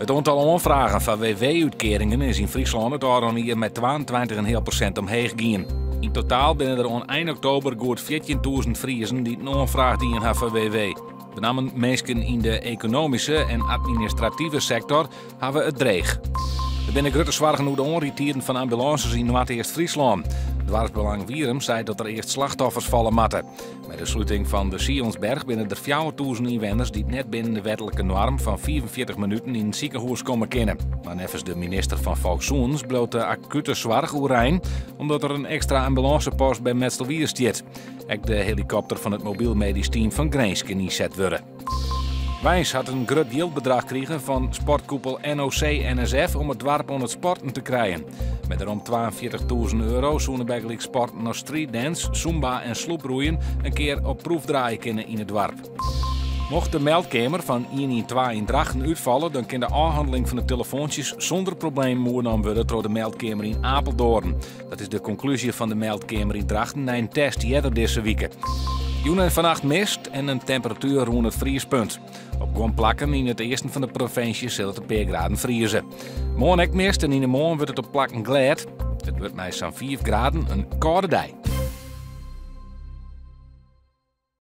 Het aantal aanvragen van WW-uitkeringen is in Friesland het al hier met 22,5% omheen gegaan. In totaal binnen er aan eind oktober goed 14.000 Friesen die een aanvraag dienen van WW. Met name mensen in de economische en administratieve sector hebben het dreig. Er binnen grote zorgen hoe de onritieren van ambulances in Noord-Eerst-Friesland. Het Dwarsbelang Wierum zei dat er eerst slachtoffers vallen matten. Met de sluiting van de Sionsberg binnen er 4.000 inwoners die net binnen de wettelijke norm van 44 minuten in het ziekenhuis komen kennen. Maar nevens de minister van Volkszoens bloot de acute zorg oerijn omdat er een extra ambulancepost bij Metstelwier stiert. Ook de helikopter van het mobiel medisch team van Greensk kan inzet worden. Wijns had een groot geldbedrag gekregen van sportkoepel NOC-NSF om het dorp aan het sporten te krijgen. Met erom €42.000 zouden bij sporten als streetdance, zumba en sloeproeien een keer op proef draaien kunnen in het dorp. Mocht de meldkamer van 112 in Drachten uitvallen, dan kan de aanhandeling van de telefoontjes zonder probleem genomen worden door de meldkamer in Apeldoorn. Dat is de conclusie van de meldkamer in Drachten na een test eerder deze week. Joen en vannacht mist en een temperatuur rond het vriespunt. Op gewoon plakken in het eerste van de provincies zal het een paar graden vriezen. Morgen ook mist en in de morgen wordt het op plakken glad. Het wordt mij zo'n 4 graden een koude dag.